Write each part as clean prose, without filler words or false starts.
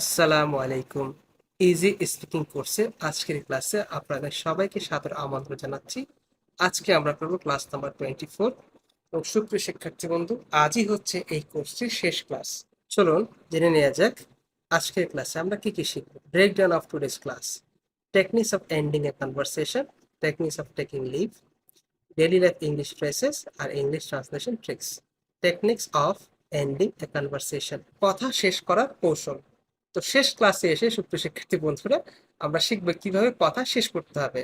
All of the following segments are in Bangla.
আসসালামু আলাইকুম। ইজি স্পিকিং কোর্সে আজকের ক্লাসে আপনাদের সবাইকে সাদর আমন্ত্রণ জানাচ্ছি। আজকে আমরা করব ক্লাস নাম্বার 24 এবং সুপ্রিয় শিক্ষার্থী বন্ধু, আজই হচ্ছে এই কোর্সের শেষ ক্লাস। চলুন জেনে নেওয়া যাক আজকের ক্লাসে আমরা কি কি শিখব। Breakdown of today's class: techniques of ending a conversation, techniques of taking leave, daily life English phrases আর English translation tricks. Techniques of ending a conversation, কথা শেষ করার কৌশল। তো শেষ ক্লাসে এসে সুপ্রিয় শিক্ষার্থী বন্ধুরা, আমরা শিখব কিভাবে কথা শেষ করতে হবে।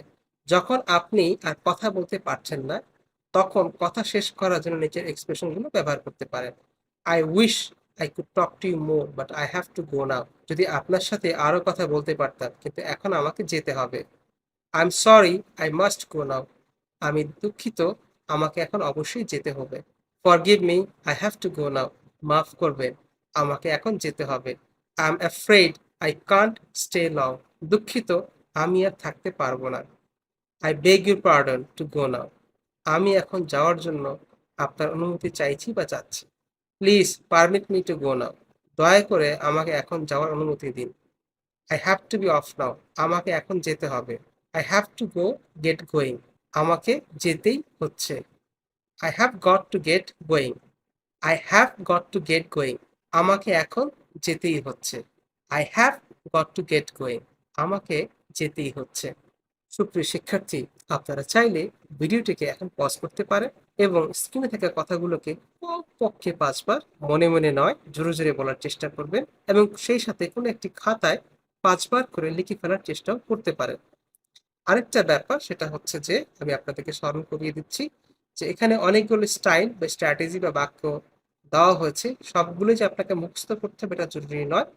যখন আপনি আর কথা বলতে পারছেন না, তখন কথা শেষ করার জন্য নিচের এক্সপ্রেশন গুলো ব্যবহার করতে পারেন। I wish I could talk to you more but I have to go now. যদি আপনার সাথে আরো কথা বলতে পারতাম, কিন্তু এখন আমাকে যেতে হবে। I am sorry, I must go now. আমি দুঃখিত, আমাকে এখন অবশ্যই যেতে হবে। Forgive me, I have to go now. মাফ করবেন, আমাকে এখন যেতে হবে। I am afraid, I can't stay long. দুঃখিত, আমি আর থাকতে পারবো না। I beg your pardon to go now. আমি এখন যাওয়ার জন্য আপনার অনুমতি চাইছি বা চাচ্ছি। Please permit me to go now. দয়া করে আমাকে এখন যাওয়ার অনুমতি দিন। I have to be off now. আমাকে এখন যেতে হবে। I have to go get going. আমাকে যেতেই হচ্ছে। I have got to get going. I have got to get going. আমাকে এখন যেতেই হচ্ছে। I have got to get going. আমাকে যেতেই হচ্ছে। সুপ্রিয় শিক্ষার্থী, আপনারা চাইলে ভিডিওটিকে এখন পজ করতে পারেন এবং স্ক্রিনে থাকা কথাগুলোকে কমপক্ষে 5 বার মনে মনে নয় জোরে জোরে বলার চেষ্টা করবেন এবং সেই সাথে কোনো একটি খাতায় 5 বার করে লিখে ফেলার চেষ্টাও করতে পারেন। আরেকটা ব্যাপার সেটা হচ্ছে যে আমি আপনাদেরকে স্মরণ করিয়ে দিচ্ছি যে এখানে অনেকগুলো স্টাইল বা স্ট্র্যাটেজি বা বাক্য দেওয়া হয়েছে। সবগুলো যে আপনাকে মুখস্থ করতে হবে এটা জরুরি নয়।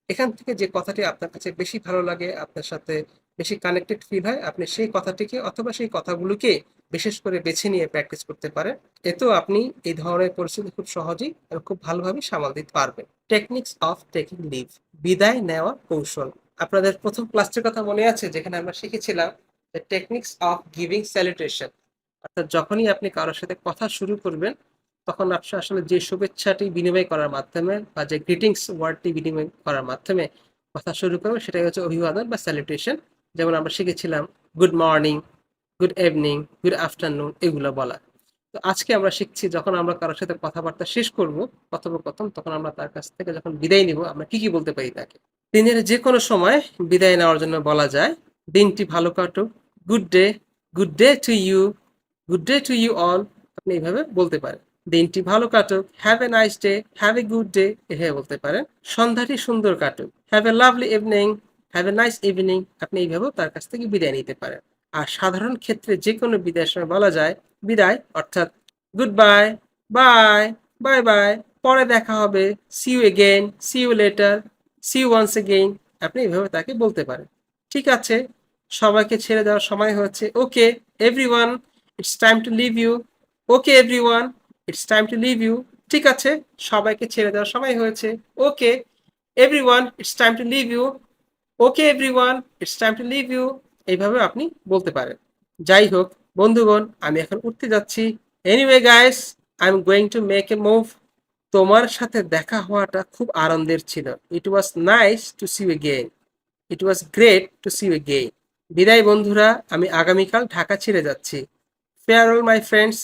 এখান থেকে যে কথাটি আপনার কাছে বেশি ভালো লাগে, আপনার সাথে বেশি কানেক্টেড ফিল হয়, আপনি সেই কথাটিকে অথবা সেই কথাগুলোকে বিশেষ করে বেছে নিয়ে প্র্যাকটিস করতে পারেন। এতেও আপনি এই ধরনের পরিস্থিতি খুব সহজেই এবং খুব ভালোভাবে সামাল দিতে পারবেন। টেকনিক্স অফ টেকিং লিভ: বিদায় নেওয়ার কৌশল। আপনাদের প্রথম ক্লাসটির কথা মনে আছে যেখানে আমরা শিখেছিলাম the techniques of giving salutation. অর্থাৎ যখনই আপনি কারোর সাথে কথা শুরু করবেন, তখন আপনি আসলে যে শুভেচ্ছাটি বিনিময় করার মাধ্যমে বা যে গ্রিটিংস ওয়ার্ডটি বিনিময় করার মাধ্যমে কথা শুরু করবেন, সেটাই হচ্ছে অভিবাদন বা স্যালুটেশন। যেমন আমরা শিখেছিলাম good morning, good evening, good afternoon, এগুলো বলা। তো আজকে আমরা শিখছি যখন আমরা কারোর সাথে কথাবার্তা শেষ করব, কথোপকথন, তখন আমরা তার কাছ থেকে যখন বিদায় নিব, আমরা কি কি বলতে পারি তাকে। দিনের যে কোনো সময় বিদায় নেওয়ার জন্য বলা যায় দিনটি ভালো কাটুক, good day, good day to you, good day to you all. আপনি এইভাবে বলতে পারেন। দিনটি ভালো কাটুক, have a nice day, have a good day, এভাবে বলতে পারেন। সন্ধ্যাটি সুন্দর কাটুক, have a lovely evening, have a nice evening. আপনি এইভাবেও তার কাছ থেকে বিদায় নিতে পারেন। আর সাধারণ ক্ষেত্রে যে কোনো বিদায়ের সময় বলা যায় বিদায়, অর্থাৎ goodbye, bye, bye bye, পরে দেখা হবে, see you again, see you later, see you once again. আপনি এইভাবে তাকে বলতে পারেন। ঠিক আছে, সবাইকে ছেড়ে দেওয়ার সময় হচ্ছে। Okay everyone, it's time to leave you. Okay everyone, it's time to leave you. ঠিক আছে, সবাইকে ছেড়ে দেওয়ার সময় হয়েছে। Okay everyone, it's time to leave you. Okay everyone, it's time to leave you. এইভাবে আপনি বলতে পারেন। যাই হোক বন্ধুগণ, আমি এখন উঠতে যাচ্ছি। Anyway guys, I am going to make a move. তোমার সাথে দেখা হওয়াটা খুব আনন্দের ছিল। It was nice to see you again. It was great to see you again. বিদায় বন্ধুরা, আমি আগামীকাল ঢাকা ছেড়ে যাচ্ছি। Farewell my friends,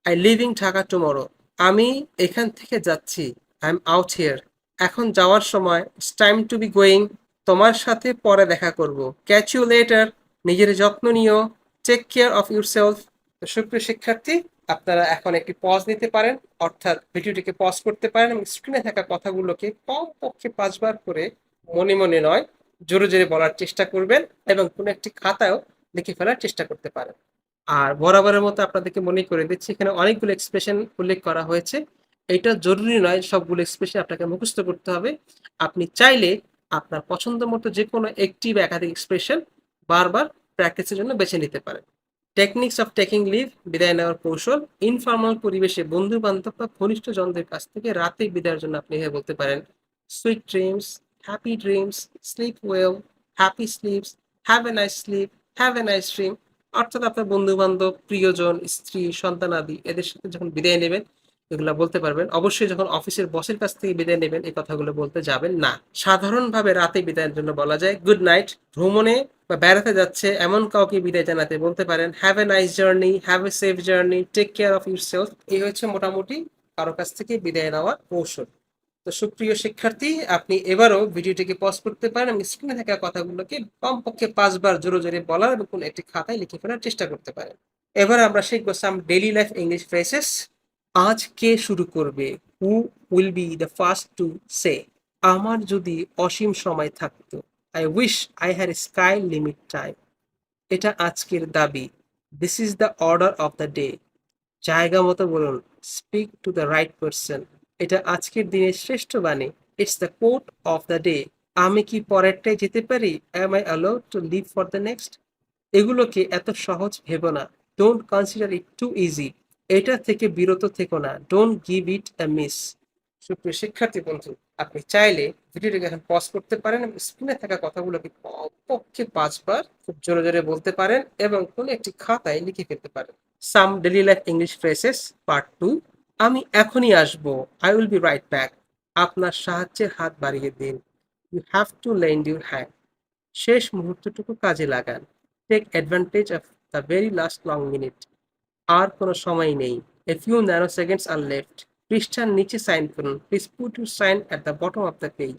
I living Dhaka tomorrow. আমি এখান থেকে যাচ্ছি। I am out here. এখন যাওয়ার সময়। It's time to be going. তোমার সাথে পরে দেখা করব। Catch you later. নিজের যত্ন নিও। Take care of yourself. তো সুপ্রিয় শিক্ষার্থী, আপনারা এখন একটি পজ নিতে পারেন, অর্থাৎ ভিডিওটিকে পজ করতে পারেন এবং স্ক্রিনে থাকা কথাগুলোকে কমপক্ষে 5 বার করে মনে মনে নয় জোরে জোরে বলার চেষ্টা করবেন এবং কোনো একটি খাতায়ও লিখে ফেলার চেষ্টা করতে পারেন। আর বরাবরের মতো আপনাদেরকে মনে করে দিচ্ছি, এখানে অনেকগুলো এক্সপ্রেশন উল্লেখ করা হয়েছে। এটা জরুরি নয় সবগুলো এক্সপ্রেশন আপনাকে মুখস্থ করতে হবে। আপনি চাইলে আপনার পছন্দ মতো যে কোনো একটি বা একাধিক এক্সপ্রেশন বারবার প্র্যাকটিসের জন্য বেছে নিতে পারেন। টেকনিক্স অফ টেকিং লিভ: বিদায় নেওয়ার কৌশল। ইনফর্মাল পরিবেশে বন্ধু বান্ধব বা ঘনিষ্ঠ জনদের কাছ থেকে রাতে বিদায়ের জন্য আপনি এভাবে বলতে পারেন: sweet dreams, happy dreams, sleep well, happy sleeps, have a nice sleep, have a nice dream. অর্থাৎ আপনার বন্ধু বান্ধব, প্রিয়জন, স্ত্রী, সন্তানাদি এদের সাথে যখন বিদায় নেবেন, এগুলা বলতে পারবেন। অবশ্যই যখন অফিসের বসের কাছ থেকে বিদায় নেবেন এই কথাগুলো বলতে যাবেন না। সাধারণভাবে রাতে বিদায়ের জন্য বলা যায় গুড নাইট। ভ্রমণে বা বেড়াতে যাচ্ছে এমন কাউকে বিদায় জানাতে বলতে পারেন have a nice journey, have a safe journey, take care of yourself. এই হচ্ছে মোটামুটি কারো কাছ থেকে বিদায় নেওয়ার কৌশল। তো সুপ্রিয় শিক্ষার্থী, আপনি এবারও ভিডিওটিকে পজ করতে পারেন এবং স্ক্রিনে থাকা কথাগুলোকে কমপক্ষে 5 বার জোরে জোরে বলার এবং কোনো একটি খাতায় লিখে ফেলার চেষ্টা করতে পারেন। এবার আমরা শিখবো some daily life English phrases. আজ কে শুরু করবে? Who will be the first to say? আমার যদি অসীম সময় থাকতো, I wish I had sky limit time. এটা আজকের দাবি, this is the order of the day. জায়গা মতো বলুন, speak to the right person. এটা আজকের দিনের শ্রেষ্ঠ বাণী, it's the quote of the day. আমি কি পরেরটায় যেতে পারি? Am I allowed two leave for the next? এগুলোকে এত সহজ ভেবো না, don't consider it too easy. এটা থেকে বিরত থেকো না, don't give it a miss. সুপ্রিয় শিক্ষার্থী বন্ধু, আপনি চাইলে ভিডিওটিকে এখন পজ করতে পারেন এবং স্ক্রিনে থাকা কথাগুলোকে কমপক্ষে 5 বার খুব জোরে জোরে বলতে পারেন এবং কোনো একটি খাতায় লিখে ফেলতে পারেন। Some daily life English phrases part 2। আমি এখনই আসবো, I will be right back. আপনার সাহায্যের হাত বাড়িয়ে দিন, you have to lend your hand. শেষ মুহূর্তটুকু কাজে লাগান, take advantage of the very last long minute. আর কোনো সময় নেই, a few nano seconds are left. পৃষ্ঠার নিচে সাইন করুন, please put your sign at the bottom of the page.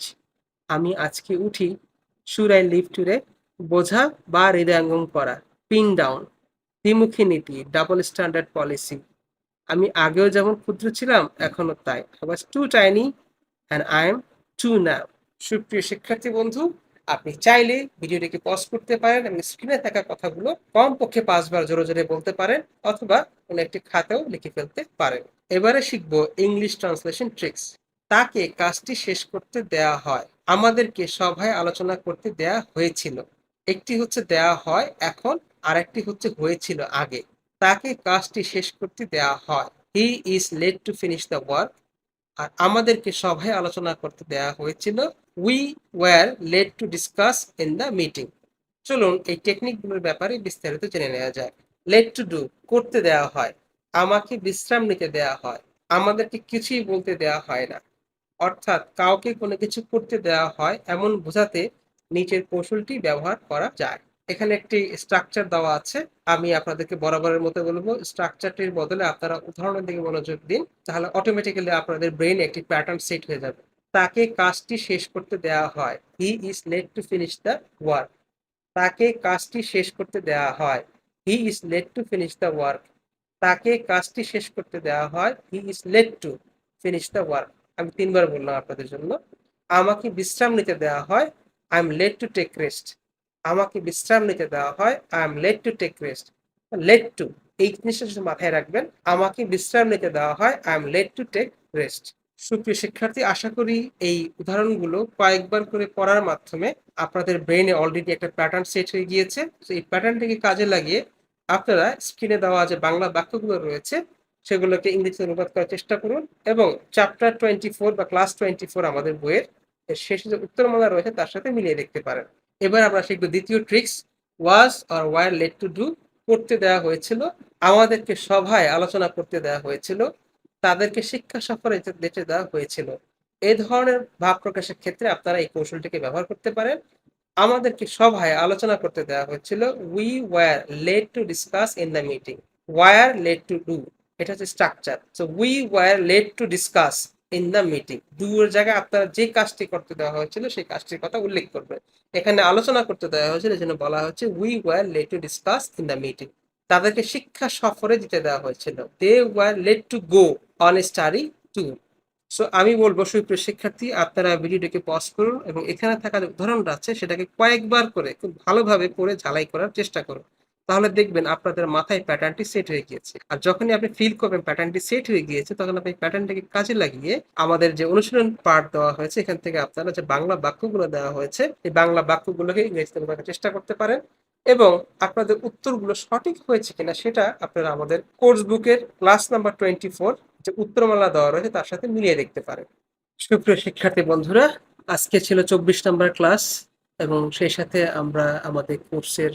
আমি আজকে উঠি, শুড আই লিভ টুডে? বোঝা বা হৃদয়ঙ্গম করা, পিন ডাউন। দ্বিমুখী নীতি, ডাবল স্ট্যান্ডার্ড পলিসি। আমি আগেও যেমন ক্ষুদ্র ছিলাম এখনো তাই, I was too tiny and I am too now. সুপ্রিয় শিক্ষার্থী বন্ধু, আপনি চাইলে ভিডিওটিকে পজ করতে পারেন এবং স্ক্রিনে থাকা কথাগুলো কমপক্ষে 5 বার জোরে জোরে বলতে পারেন অথবা কোনো একটি খাতাও লিখে ফেলতে পারেন। এবারে শিখবো ইংলিশ ট্রান্সলেশন ট্রিক্স। তাকে কাজটি শেষ করতে দেয়া হয়, আমাদেরকে সভায় আলোচনা করতে দেয়া হয়েছিল। একটি হচ্ছে দেয়া হয় এখন, আর একটি হচ্ছে হয়েছিল আগে। তাকে কাজটি শেষ করতে দেয়া হয়, he is let to finish the work. আর আমাদেরকে সভায় আলোচনা করতে দেয়া হয়েছিল, we were let to discuss in the meeting. চলুন এই টেকনিকগুলোর ব্যাপারে বিস্তারিত জেনে নেওয়া যায়। লেট টু ডু, করতে দেওয়া হয়। আমাকে বিশ্রাম নিতে দেওয়া হয়, আমাদেরকে কিছুই বলতে দেওয়া হয় না। অর্থাৎ কাউকে কোনো কিছু করতে দেওয়া হয় এমন বোঝাতে নিচের কৌশলটি ব্যবহার করা যায়। এখানে একটি স্ট্রাকচার দেওয়া আছে, আমি আপনাদেরকে বরাবরের মতো বলবো স্ট্রাকচারটির বদলে আপনারা উদাহরণের দিকে মনোযোগ দিন, তাহলে অটোমেটিক্যালি আপনাদের ব্রেইনে একটি প্যাটার্ন সেট হয়ে যাবে। তাকে কাজটি শেষ করতে দেওয়া হয়, he is let to finish the work. তাকে কাজটি শেষ করতে দেওয়া হয়, he is let to finish the work. তাকে কাজটি শেষ করতে দেওয়া হয়, he is let to finish the work. আমি 3 বার বললাম আপনাদের জন্য। আমাকে বিশ্রাম নিতে দেওয়া হয়, I am let to take rest. আমাকে বিশ্রাম নিতে দেওয়া হয়, I am let to take rest. Let to, এই জিনিসটা শুধু মাথায় রাখবেন, আমাকে বিশ্রাম নিতে দেওয়া হয়, I am let to take rest. সুপ্রিয় শিক্ষার্থী, আশা করি এই উদাহরণগুলো কয়েকবার করে পড়ার মাধ্যমে আপনাদের ব্রেইনে অলরেডি একটা প্যাটার্ন সেট হয়ে গিয়েছে। তো এই প্যাটার্নটিকে কাজে লাগিয়ে আপনারা স্ক্রিনে দেওয়া যে বাংলা বাক্যগুলো রয়েছে সেগুলোকে ইংরেজিতে অনুবাদ করার চেষ্টা করুন এবং চ্যাপ্টার 24 বা ক্লাস 24 আমাদের বইয়ের এর শেষে যে উত্তরমালা রয়েছে তার সাথে মিলিয়ে দেখতে পারেন। এবার আমরা শিখব দ্বিতীয় tricks, was or were let to do. করতে দেওয়া হয়েছিল, আমাদেরকে সভায় আলোচনা করতে দেওয়া হয়েছিল, তাদেরকে শিক্ষা সফরে যেতে দেওয়া হয়েছিল। এই ধরনের ভাব প্রকাশের ক্ষেত্রে আপনারা এই কৌশলটিকে ব্যবহার করতে পারেন। আমাদেরকে সভায় আলোচনা করতে দেওয়া হয়েছিল, we were let to discuss in the meeting. Were let to do, এটা হচ্ছে structure. So we were let to discuss in the meeting, do এর জায়গায় আপনারা যে কাজটি করতে দেওয়া হয়েছিল সেই কাজটির কথা উল্লেখ করবেন। এখানে আলোচনা করতে দেওয়া হয়েছিল, এই জন্য বলা হচ্ছে we were let to discuss in the meeting. তাদেরকে শিক্ষা সফরে দিতে দেওয়া হয়েছিল, they were let to go on study tour. So আমি বলবো সুপ্রিয় শিক্ষার্থী, আপনারা ভিডিওটিকে পজ করুন এবং এখানে থাকা যে উদাহরণটা আছে সেটাকে কয়েকবার করে খুব ভালোভাবে পড়ে ঝালাই করার চেষ্টা করুন। তাহলে দেখবেন আপনাদের মাথায় প্যাটার্নটি সেট হয়ে গিয়েছে। আর যখনই আপনি ফিল করবেন প্যাটার্নটি সেট হয়ে গিয়েছে, তখন আপনি প্যাটার্নটিকে কাজে লাগিয়ে আমাদের যে অনুশীলন পার্ট দেওয়া হয়েছে এখান থেকে আপনারা যে বাংলা বাক্যগুলো দেওয়া হয়েছে এই বাংলা বাক্যগুলোকে ইংরেজিতে অনুবাদের চেষ্টা করতে পারেন এবং আপনাদের উত্তরগুলো সঠিক হয়েছে কিনা সেটা আপনারা আমাদের কোর্স বুকের ক্লাস নাম্বার 24 যে উত্তরমালা দেওয়া রয়েছে তার সাথে মিলিয়ে দেখতে পারেন। সুপ্রিয় শিক্ষার্থী বন্ধুরা, আজকে ছিল 24 নম্বর ক্লাস এবং সেই সাথে আমরা আমাদের কোর্সের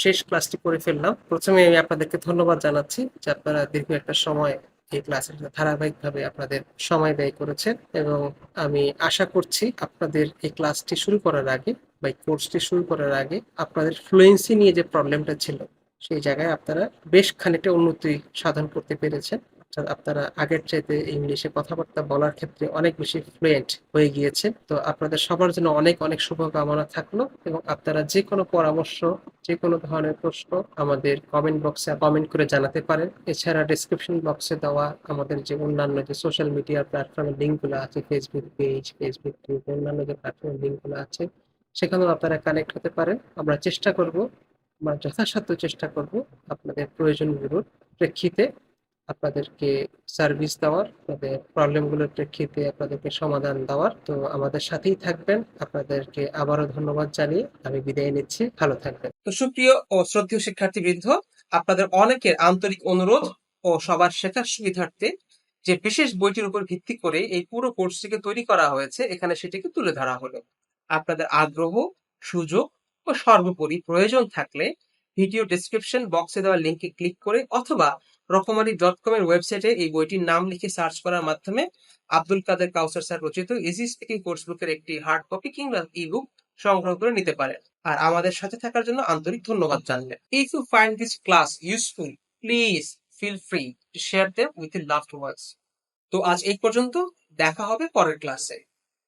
শেষ ক্লাসটি করে ফেললাম। প্রথমে আমি আপনাদেরকে ধন্যবাদ জানাচ্ছি যে আপনারা দীর্ঘ একটা সময় এই ক্লাসের জন্য ধারাবাহিকভাবে আপনাদের সময় ব্যয় করেছেন, এবং আমি আশা করছি আপনাদের এই ক্লাসটি শুরু করার আগে বা এই কোর্সটি শুরু করার আগে আপনাদের ফ্লুয়েন্সি নিয়ে যে প্রবলেমটা ছিল সেই জায়গায় আপনারা বেশ খানিকটা উন্নতি সাধন করতে পেরেছেন। অর্থাৎ আপনারা আগের চাইতে ইংলিশে কথাবার্তা বলার ক্ষেত্রে অনেক বেশি ফ্লুয়েন্ট হয়ে গিয়েছে। তো আপনাদের সবার জন্য অনেক অনেক শুভকামনা থাকলো, এবং আপনারা যে কোনো পরামর্শ, যে কোনো ধরনের প্রশ্ন আমাদের কমেন্ট বক্সে কমেন্ট করে জানাতে পারেন। এছাড়া ডেসক্রিপশন বক্সে দেওয়া আমাদের যে অন্যান্য যে সোশ্যাল মিডিয়া প্ল্যাটফর্মের লিঙ্কগুলো আছে, ফেসবুক পেজ, ফেসবুক গ্রুপ, অন্যান্য যে প্ল্যাটফর্মের লিঙ্কগুলো আছে, সেখানেও আপনারা কানেক্ট হতে পারেন। আমরা চেষ্টা করব, আমরা যথাসাধ্য চেষ্টা করব আপনাদের প্রয়োজনগুলোর প্রেক্ষিতে আপনাদেরকে সার্ভিস দেওয়ার, আপনাদের প্রবলেমগুলোর প্রেক্ষিতে আপনাদেরকে সমাধান দেওয়ার। তো আমাদের সাথেই থাকবেন। আপনাদেরকে আবারও ধন্যবাদ জানিয়ে আমি বিদায় নিচ্ছি। ভালো থাকবেন। তো সুপ্রিয় ও শ্রদ্ধেয় শিক্ষার্থীবৃন্দ, আপনাদের অনেকের আন্তরিক অনুরোধ ও সবার শেখার সুবিধার্থে যে বিশেষ বইটির উপর ভিত্তি করে এই পুরো কোর্সটিকে তৈরি করা হয়েছে, এখানে সেটিকে তুলে ধরা হলো। আপনাদের আগ্রহ, সুযোগ ও সর্বোপরি প্রয়োজন থাকলে ভিডিও ডেসক্রিপশন বক্সে দেওয়া লিঙ্কে ক্লিক করে অথবা রকমারি.com এর ওয়েবসাইটে এই বইটির নাম লিখে সার্চ করার মাধ্যমে আব্দুল কাদের কাউসার স্যার রচিত ইজি স্পিকিং কোর্স বুকের একটি হার্ড কপি কিংবা ই-বুক সংগ্রহ করে নিতে পারেন। আর আমাদের সাথে থাকার জন্য আন্তরিক ধন্যবাদ জানালে। If you find this class useful, please feel free to share them with your loved ones. তো আজ এই পর্যন্ত, দেখা হবে পরের ক্লাসে।